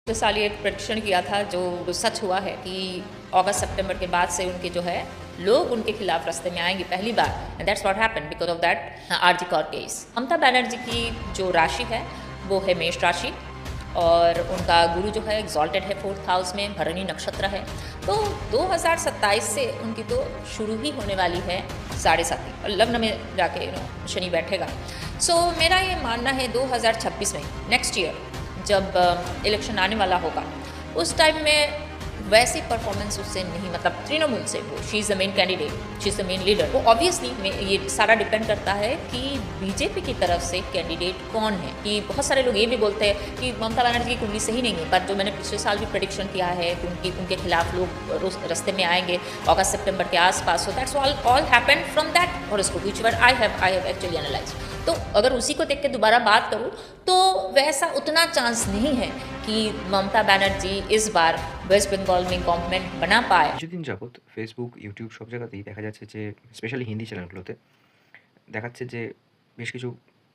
पिछले साल ये एक प्रेडिक्शन किया था जो सच हुआ है कि अगस्त सितंबर के बाद से उनके जो है लोग उनके खिलाफ रास्ते में आएंगे पहली बार, and that's what happened because of that RG Kar case. Mamata Banerjee की जो राशि है वो है मेष राशि, और उनका गुरु जो है एग्जॉल्टेड है 4th हाउस में, भरणी नक्षत्र है। तो 2027 से उनकी तो शुरू ही होने वाली है साढ़े साथी, और लग्न में जाके शनि बैठेगा। सो मेरा ये मानना है 2026 में, नेक्स्ट ईयर जब इलेक्शन आने वाला होगा, उस टाइम में वैसी परफॉर्मेंस उससे नहीं, मतलब तृणमूल से वो, she is the main candidate, she is the main leader. वो ऑब्वियसली ये सारा डिपेंड करता है कि बीजेपी की तरफ से कैंडिडेट कौन है। कि बहुत सारे लोग ये भी बोलते हैं कि ममता बनर्जी की कुंडली सही नहीं है, पर जो मैंने पिछले साल भी प्रेडिक्शन किया है कि उनके खिलाफ लोग रास्ते में आएंगे अगस्त सितंबर के आसपास। So that's all happened from that horoscope which I have actually analyse. तो अगर उसी को देख के दोबारा बात करूँ तो वैसा उतना चांस नहीं है कि ममता बनर्जी इस बार वेस्ट बेंगल में गवर्नमेंट बना पाए। কিছুদিন যাবৎ ফেসবুক, ইউটিউব সব জায়গাতেই দেখা যাচ্ছে যে স্পেশালি হিন্দি চ্যানেলগুলোতে দেখাচ্ছে যে বেশ কিছু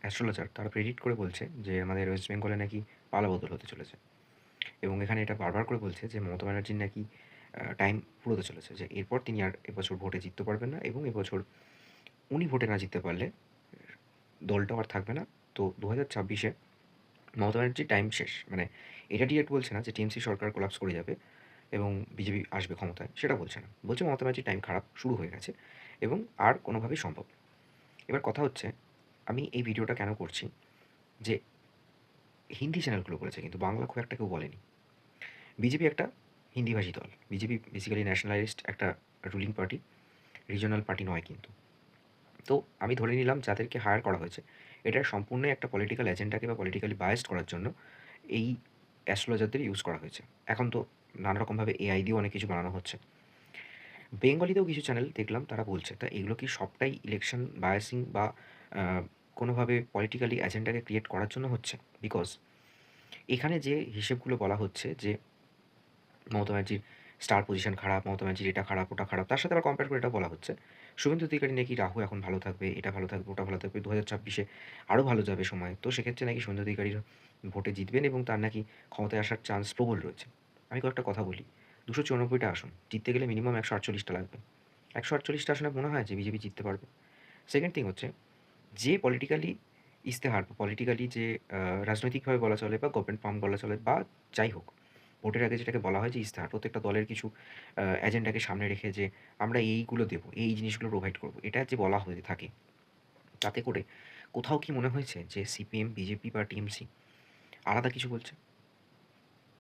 অ্যাস্ট্রোলজার তারা প্রেডিক্ট করে বলছে যে আমাদের ওয়েস্ট বেঙ্গলে নাকি পালাবদল হতে চলেছে, এবং এখানে এটা বারবার করে বলছে যে মমতা ব্যানার্জির নাকি টাইম ফুরোতে চলেছে, যে এরপর তিনি আর এবছর ভোটে জিততে পারবেন না, এবং এবছর উনি ভোটে না জিততে পারলে দলটাও আর থাকবে না। তো 2026-এ মমতা ব্যানার্জির টাইম শেষ। মানে এটা ডিরেক্ট বলছে না যে টিএমসি সরকার কোলাপস করে যাবে এবং বিজেপি আসবে ক্ষমতায়, সেটা বলছে না। বলছে মমতা ব্যানার্জির টাইম খারাপ শুরু হয়ে গেছে এবং আর কোনোভাবেই সম্ভব না। এবার কথা হচ্ছে, আমি এই ভিডিওটা কেন করছি, যে হিন্দি চ্যানেলগুলো বলেছে কিন্তু বাংলা খুব একটা কেউ বলেনি। বিজেপি একটা হিন্দিভাষী দল। বিজেপি বেসিক্যালি ন্যাশনালিস্ট একটা রুলিং পার্টি, রিজনাল পার্টি নয় কিন্তু। তো আমি ধরে নিলাম যাদেরকে হায়ার করা হয়েছে এটা সম্পূর্ণই একটা পলিটিক্যাল এজেন্ডাকে বা পলিটিক্যালি বায়াসড করার জন্য এই অ্যাস্ট্রোলজারদের ইউজ করা হয়েছে। এখন তো নানা রকমভাবে এআই দিয়েও অনেক কিছু বানানো হচ্ছে। বেঙ্গলিতেও কিছু চ্যানেল দেখলাম তারা বলছে। তা এগুলো কি সবটাই ইলেকশন বায়াসিং বা কোনোভাবে পলিটিক্যালি এজেন্ডাকে ক্রিয়েট করার জন্য হচ্ছে? বিকজ এখানে যে হিসেবগুলো বলা হচ্ছে যে মমতা ব্যানার্জির স্টার পজিশন খারাপ, মমতা ব্যানার্জির এটা খারাপ, ওটা খারাপ, তার সাথে আবার কম্পেয়ার করে এটা বলা হচ্ছে শুভেন্দু অধিকারী নাকি রাহু এখন ভালো থাকবে, এটা ভালো থাকবে, ওটা ভালো থাকবে, 2026-এ আরও ভালো যাবে সময়। তো সেক্ষেত্রে নাকি শুভেন্দু অধিকারীর ভোটে জিতবেন এবং তার নাকি ক্ষমতায় আসার চান্স প্রবল রয়েছে। আমি কয়েকটা কথা বলি। 294টা আসন জিততে গেলে মিনিমাম 148টা লাগবে। 148টা আসনে মনে হয় যে বিজেপি জিততে পারবে? সেকেন্ড থিং হচ্ছে, যে পলিটিক্যালি ইশতেহার বা পলিটিক্যালি যে রাজনৈতিকভাবে বলা চলে বা গভর্নমেন্ট ফার্ম বলা চলে বা যাই হোক, ভোটের আগে যেটাকে বলা হয় যে ইশতেহার, প্রত্যেকটা দলের কিছু এজেন্ডাকে সামনে রেখে যে আমরা এইগুলো দেবো, এই জিনিসগুলো প্রোভাইড করবো, এটা যে বলা হয়ে থাকে, তাতে করে কোথাও কি মনে হয়েছে যে সিপিএম, বিজেপি বা টিএমসি আলাদা কিছু বলছে?